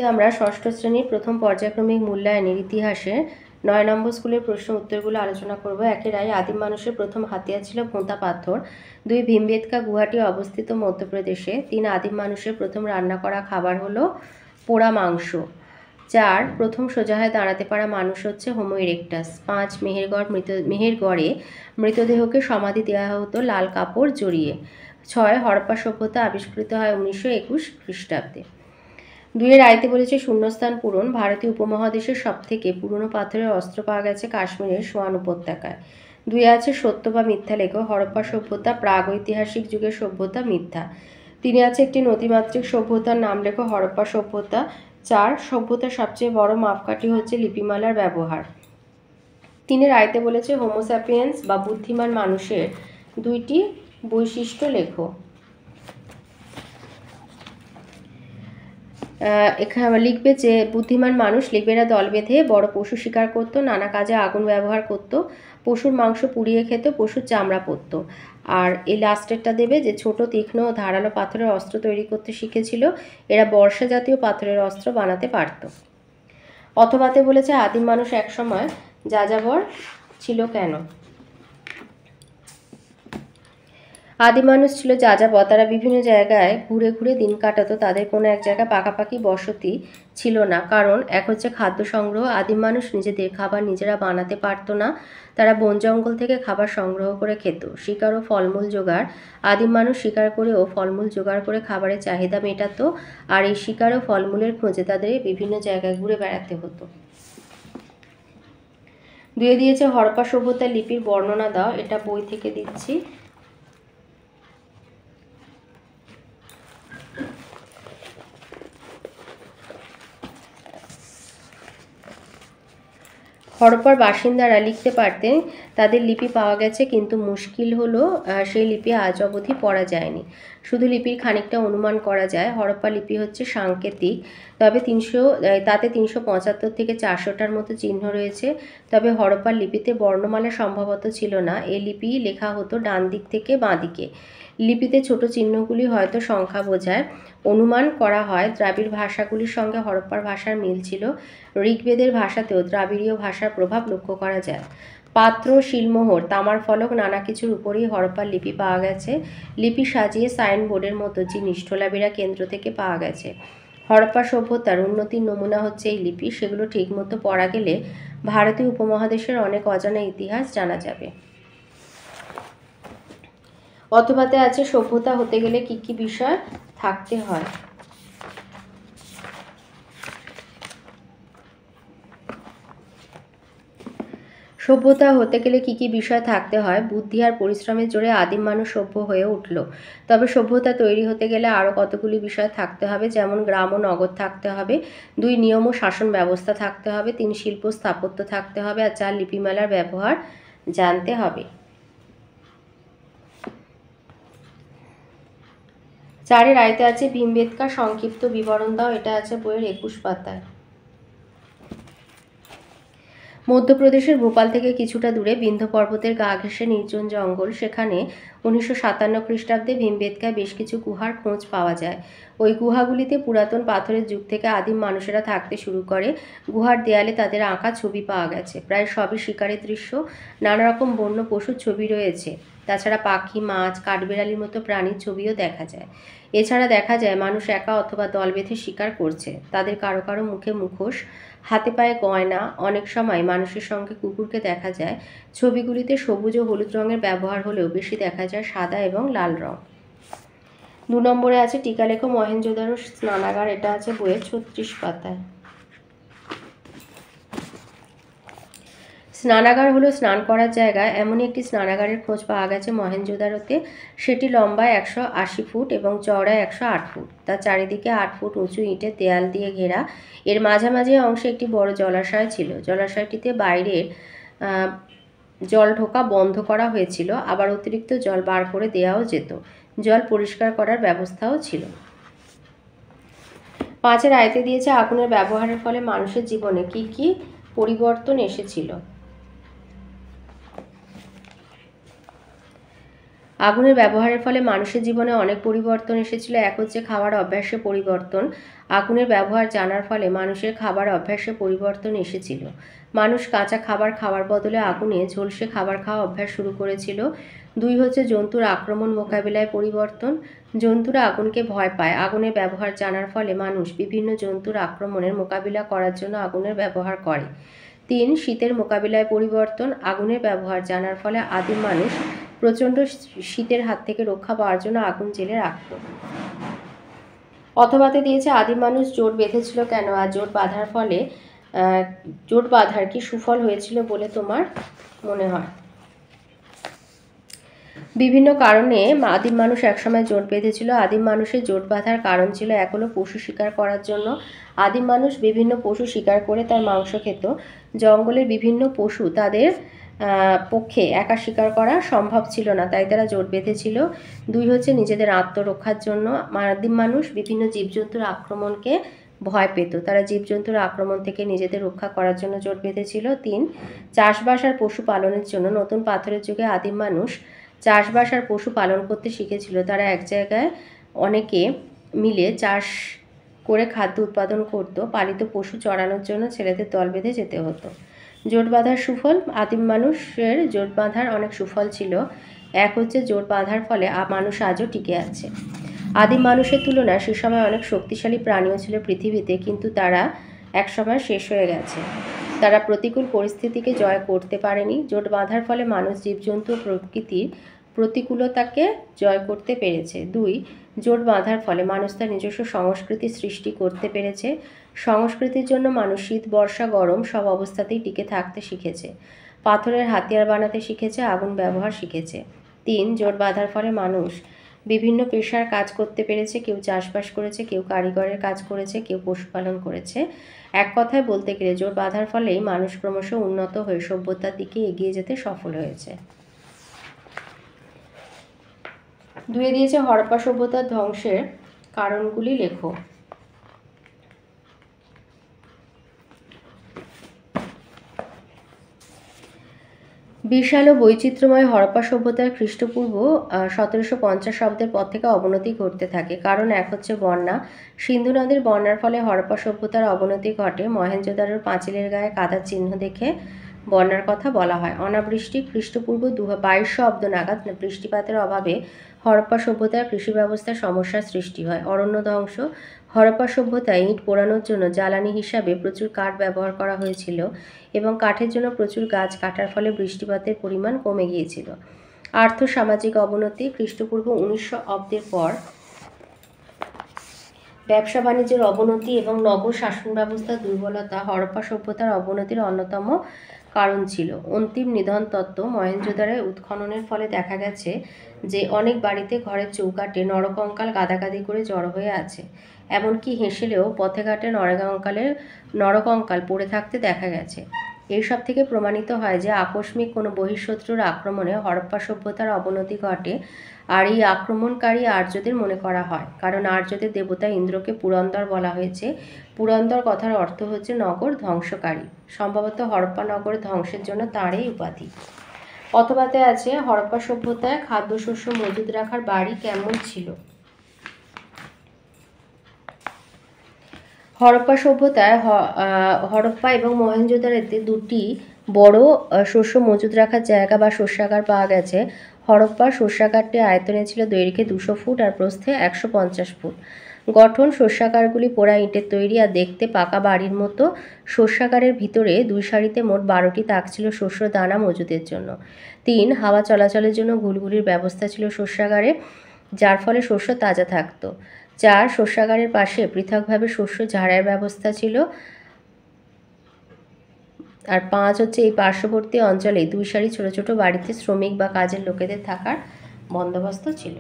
আমরা ষষ্ঠ শ্রেণীর প্রথম পর্যায়ক্রমিক মূল্যায়নের ইতিহাসে 9 নম্বর স্কুলের প্রশ্ন উত্তরগুলো আলোচনা করব। একের আই আদিম মানুষের প্রথম হাতিয়ার ছিল ভোঁতা পাথর। 2 ভীমবেটকা গুহাটি অবস্থিত মধ্যপ্রদেশে। 3 আদিম মানুষের প্রথম রান্না করা খাবার হলো পোড়া মাংস। 4 প্রথম সোজা হয়ে দাঁড়াতে পারা মানুষ হচ্ছে হোমো ইরেক্টাস। 5 মেহেরগড়ে মৃতদেহকে সমাধি দেওয়া হতো লাল কাপড় জড়িয়ে। 6 হরপ্পা সভ্যতা আবিষ্কৃত হয় 1921 খ্রিস্টাব্দে। 2 এর আইতে বলেছে শূন্যস্থান পূরণ। ভারতীয় উপমহাদেশের সবথেকে পুরনো পাথরের অস্ত্র পাওয়া গেছে কাশ্মীরের সোয়ান উপত্যকায়। 2 আছে সত্য বা মিথ্যা লেখো। হরপ্পা সভ্যতা প্রাগৈতিহাসিক যুগের সভ্যতা মিথ্যা। 3 আছে একটি নদীমাতৃক সভ্যতার নাম লেখো। হরপ্পা সভ্যতা। 4 সভ্যতার সবচেয়ে বড় মাপকাঠি হচ্ছে লিপিমালার ব্যবহার। 3 এর আইতে বলেছে হোমোস্যাপিয়েন্স বা বুদ্ধিমান মানুষের 2টি বৈশিষ্ট্য লেখো। এখানে লিখবে যে বুদ্ধিমান মানুষ লিখবে এরা দল বেঁধে বড় পশু শিকার করতো, নানা কাজে আগুন ব্যবহার করত, পশুর মাংস পুড়িয়ে খেত, পশুর চামড়া পরত। আর এই লাস্টেরটা দেবে যে ছোট তীক্ষ্ণ ও ধারালো পাথরের অস্ত্র তৈরি করতে শিখেছিল। এরা বর্ষা জাতীয় পাথরের অস্ত্র বানাতে পারত। অথবাতে বলেছে আদিম মানুষ একসময় যাযাবর ছিল কেন? আদিম মানুষ ছিল যাযাবর। তারা বিভিন্ন জায়গায় ঘুরে ঘুরে দিন কাটাতো। তাদের কোনো এক জায়গায় পাকাপাকি বসতি ছিল না। কারণ এক হচ্ছে খাদ্য সংগ্রহ। আদিম মানুষ নিজেদের খাবার নিজেরা বানাতে পারতো না। তারা বন জঙ্গল থেকে খাবার সংগ্রহ করে খেত। শিকার ও ফলমূল জোগাড়। আদিম মানুষ শিকার করে ও ফলমূল জোগাড় করে খাবারের চাহিদা মেটাতো। আর এই শিকার ও ফলমূলের খোঁজে তাদের বিভিন্ন জায়গায় ঘুরে বেড়াতে হতো। 2 দিয়েছে হরপ্পা সভ্যতার লিপির বর্ণনা দাও। এটা বই থেকে দিচ্ছি। হরপ্পার বাসিন্দারা লিখতে পারতেন। তাদের লিপি পাওয়া গেছে, কিন্তু মুশকিল হলো সেই লিপি আজ অবধি পড়া যায়নি। শুধু লিপির খানিকটা অনুমান করা যায়। হরপ্পা লিপি হচ্ছে সাংকেতিক, তবে তাতে 375 থেকে 400টার মতো চিহ্ন রয়েছে। তবে হরপ্পার লিপিতে বর্ণমালা সম্ভবত ছিল না। এই লিপি লেখা হতো ডান দিক থেকে বাঁ দিকে। লিপিতে ছোট চিহ্নগুলি হয়তো সংখ্যা বোঝায়। অনুমান করা হয় দ্রাবিড় ভাষাগুলির সঙ্গে হরপ্পার ভাষার মিল ছিল। ঋগ্বেদের ভাষাতেও দ্রাবিড়ীয় ভাষার প্রভাব লক্ষ্য করা যায়। পাত্র, শিলমোহর, তামার ফলক নানা কিছুর উপরেই হরপ্পার লিপি পাওয়া গেছে। লিপি সাজিয়ে সাইনবোর্ডের মতো জিনিস ঢোলাবিরা কেন্দ্র থেকে পাওয়া গেছে। হরপ্পা সভ্যতার উন্নতির নমুনা হচ্ছে এই লিপি। সেগুলো ঠিকমতো পড়া গেলে ভারতীয় উপমহাদেশের অনেক অজানা ইতিহাস জানা যাবে। অথবাতে আছে সভ্যতা হতে গেলে কি কি বিষয় থাকতে হয়। সভ্যতা হতে গেলে কি কি বিষয় থাকতে হয়? বুদ্ধি আর পরিশ্রমের জোরে আদিম মানুষ সভ্য হয়ে উঠল। তবে সভ্যতা তৈরি হতে গেলে আরও কতগুলি বিষয় থাকতে হবে, যেমন গ্রাম ও নগর থাকতে হবে। 2 নিয়ম ও শাসন ব্যবস্থা থাকতে হবে। 3 শিল্প স্থাপত্য থাকতে হবে। আর 4 লিপিমালার ব্যবহার জানতে হবে। 4 এর আইতে আছে ভীমবেটকা সংক্ষিপ্ত বিবরণ দাও। এটা আছে বইয়ের 21 পাতায়। মধ্যপ্রদেশের ভোপাল থেকে কিছুটা দূরে বিন্ধ্য পর্বতের গা ঘেঁষে নির্জন জঙ্গল। সেখানে 1957 খ্রিস্টাব্দে ভীমবেটকায় বেশ কিছু গুহার খোঁজ পাওয়া যায়। ওই গুহাগুলিতে পুরাতন পাথরের যুগ থেকে আদিম মানুষেরা থাকতে শুরু করে। গুহার দেয়ালে তাদের আঁকা ছবি পাওয়া গেছে। প্রায় সবই শিকারের দৃশ্য। নানা রকম বন্য পশুর ছবি রয়েছে। তাছাড়া পাখি, মাছ, কাঠবিড়ালির মতো প্রাণীর ছবিও দেখা যায়। এছাড়া দেখা যায় মানুষ একা অথবা দল বেঁধে শিকার করছে। তাদের কারো কারো মুখে মুখোশ, হাতে পায়ে গয়না। অনেক সময় মানুষের সঙ্গে কুকুরকে দেখা যায়। ছবিগুলিতে সবুজ ও হলুদ রঙের ব্যবহার হলেও বেশি দেখা যায় সাদা এবং লাল রং। 2 নম্বরে আছে টিকা লেখো মহেঞ্জোদারো স্নানাগার। এটা আছে বইয়ের 36 পাতায়। স্নানাগার হলো স্নান করার জায়গা। এমনই একটি স্নানাগারের খোঁজ পাওয়া গেছে মহেঞ্জোদারোতে। সেটি লম্বায় 180 ফুট এবং চওড়ায় 108 ফুট। তার চারিদিকে 8 ফুট উঁচু ইটের দেয়াল দিয়ে ঘেরা। এর মাঝামাঝি অংশে একটি বড় জলাশয় ছিল। জলাশয়টিতে বাইরের জল ঢোকা বন্ধ করা হয়েছিল। আবার অতিরিক্ত জল বার করে দেওয়াও যেত। জল পরিষ্কার করার ব্যবস্থাও ছিল। 5 এর আয়তে দিয়েছে আগুনের ব্যবহারের ফলে মানুষের জীবনে কি কি পরিবর্তন এসেছিল। আগুনের ব্যবহারের ফলে মানুষের জীবনে অনেক পরিবর্তন এসেছিল। এক হচ্ছে খাওয়ার অভ্যাসে পরিবর্তন। আগুনের ব্যবহার জানার ফলে মানুষের খাবার অভ্যাসে পরিবর্তন এসেছিল। মানুষ কাঁচা খাবার খাওয়ার বদলে আগুনে ঝলসে খাবার খাওয়া অভ্যাস শুরু করেছিল। 2 হচ্ছে জন্তুর আক্রমণ মোকাবিলায় পরিবর্তন। জন্তুরা আগুনকে ভয় পায়। আগুনের ব্যবহার জানার ফলে মানুষ বিভিন্ন জন্তুর আক্রমণের মোকাবিলা করার জন্য আগুনের ব্যবহার করে। 3 শীতের মোকাবিলায় পরিবর্তন। আগুনের ব্যবহার জানার ফলে আদিম মানুষ প্রচণ্ড শীতের হাত থেকে রক্ষা পাওয়ার জন্য আগুন জেলে রাখত। অথবাতে দিয়েছে আদিম মানুষ জোট বেঁধেছিল কেন, আর জোট বাঁধার ফলে জোট বাঁধার কি সুফল হয়েছিল বলে তোমার মনে হয়? বিভিন্ন কারণে আদিম মানুষ একসময় জোট বেঁধেছিল। আদিম মানুষের জোট বাঁধার কারণ ছিল, এক হলো পশু শিকার করার জন্য। আদিম মানুষ বিভিন্ন পশু শিকার করে তার মাংস খেত। জঙ্গলের বিভিন্ন পশু তাদের পক্ষে একা শিকার করা সম্ভব ছিল না, তাই তারা জোট বেঁধেছিল। 2 হচ্ছে নিজেদের আত্মরক্ষার জন্য। আদিম মানুষ বিভিন্ন জীবজন্তুর আক্রমণকে ভয় পেত, তারা জীবজন্তুর আক্রমণ থেকে নিজেদের রক্ষা করার জন্য জোট বেঁধেছিল। 3 চাষবাস আর পশু পালনের জন্য। নতুন পাথরের যুগে আদিম মানুষ চাষবাস আর পশু পালন করতে শিখেছিল। তারা এক জায়গায় অনেকে মিলে চাষ করে খাদ্য উৎপাদন করত। পালিত পশু চড়ানোর জন্য ছেলেদের দল বেঁধে যেতে হতো। জোট বাঁধার সুফল। আদিম মানুষের জোট বাঁধার অনেক সুফল ছিল। এক হচ্ছে জোট বাঁধার ফলে মানুষ আজও টিকে আছে। আদিম মানুষের তুলনায় সে সময় অনেক শক্তিশালী প্রাণীও ছিল পৃথিবীতে, কিন্তু তারা একসময় শেষ হয়ে গেছে। তারা প্রতিকূল পরিস্থিতিকে জয় করতে পারেনি। জোট বাঁধার ফলে মানুষ জীবজন্তু ও প্রকৃতির প্রতিকূলতাকে জয় করতে পেরেছে। 2 জোট বাঁধার ফলে মানুষ তার নিজস্ব সংস্কৃতি সৃষ্টি করতে পেরেছে। সংস্কৃতির জন্য মানুষ শীত বর্ষা গরম সব অবস্থাতেই টিকে থাকতে শিখেছে। পাথরের হাতিয়ার বানাতে শিখেছে, আগুন ব্যবহার শিখেছে। 3 জোট বাঁধার ফলে মানুষ বিভিন্ন পেশার কাজ করতে পেরেছে। কেউ চাষবাস করেছে, কেউ কারিগরের কাজ করেছে, কেউ পশুপালন করেছে। এক কথায় বলতে গেলে জোট বাঁধার ফলেই মানুষ ক্রমশ উন্নত হয়ে সভ্যতার দিকে এগিয়ে যেতে সফল হয়েছে। 2 দিয়েছে হরপ্পা সভ্যতার ধ্বংসের কারণগুলি লেখো। বিশাল ও বৈচিত্র্যময় হরপ্পা সভ্যতার খ্রিস্টপূর্ব 1750 অব্দের পর থেকে অবনতি ঘটতে থাকে। কারণ এক হচ্ছে বন্যা। সিন্ধু নদীর বন্যার ফলে হরপ্পা সভ্যতার অবনতি ঘটে। মহেঞ্জোদারোর পাঁচিলের গায়ে কাদার চিহ্ন দেখে বন্যার কথা বলা হয়। অনাবৃষ্টি। খ্রিস্টপূর্ব 2200 অব্দ নাগাদ বৃষ্টিপাতের অভাবে হরপ্পা সভ্যতার কৃষি ব্যবস্থার সমস্যার সৃষ্টি হয়। অরণ্য ধ্বংস। হরপ্পা সভ্যতায় ইট পোড়ানোর জন্য জ্বালানি হিসাবে প্রচুর কাঠ ব্যবহার করা হয়েছিল এবং কাঠের জন্য প্রচুর গাছ কাটার ফলে বৃষ্টিপাতের পরিমাণ কমে গিয়েছিল। আর্থ সামাজিক অবনতি। খ্রিস্টপূর্ব 1900 অব্দের পর ব্যবসা বাণিজ্যের অবনতি এবং নগর শাসন ব্যবস্থার দুর্বলতা হরপ্পা সভ্যতার অবনতির অন্যতম কারণ ছিল। অন্তিম নিধন তত্ত্ব। মহেঞ্জোদারোয় উৎখননের ফলে দেখা গেছে যে অনেক বাড়িতে ঘরের চৌকাঠে নরকঙ্কাল গাদাগাদি করে জড়ো হয়ে আছে। এমনকি হেঁসেলেও পথে ঘাটে নরকঙ্কাল পড়ে থাকতে দেখা গেছে। এইসব থেকে প্রমাণিত হয় যে আকস্মিক কোনো বহিঃশত্রুর আক্রমণে হরপ্পা সভ্যতার অবনতি ঘটে, আর এই আক্রমণকারী আর্যদের মনে করা হয়, কারণ আর্যদের দেবতা ইন্দ্রকে পুরন্দর বলা হয়েছে। পুরন্দর কথার অর্থ হচ্ছে নগর ধ্বংসকারী। সম্ভবত হরপ্পা নগর ধ্বংসের জন্য তাঁরই উপাধি। অথবাতে আছে হরপ্পা সভ্যতায় খাদ্যশস্য মজুদ রাখার বাড়ি কেমন ছিল। হরপ্পা সভ্যতায় হরপ্পা এবং মহেঞ্জোদারোতে দুটি বড় শস্য মজুদ রাখার জায়গা বা শস্যাগার পাওয়া গেছে। হরপ্পার শস্যাগারটি আয়তনে ছিল দৈর্ঘ্যে 200 ফুট আর প্রস্থে 150 ফুট। গঠন। শস্যাগারগুলি পোড়া ইটের তৈরি আর দেখতে পাকা বাড়ির মতো। শস্যাগারের ভিতরে 2 সারিতে মোট 12টি তাক ছিল শস্য দানা মজুদের জন্য। 3 হাওয়া চলাচলের জন্য ঘুলঘুলির ব্যবস্থা ছিল শস্যাগারে, যার ফলে শস্য তাজা থাকত। 4 শস্যাগারের পাশে পৃথকভাবে শস্য ঝাড়ার ব্যবস্থা ছিল। আর 5 হচ্ছে এই পার্শ্ববর্তী অঞ্চলে 2 সারি ছোট ছোট বাড়িতে শ্রমিক বা কাজের লোকেদের থাকার বন্দোবস্ত ছিল।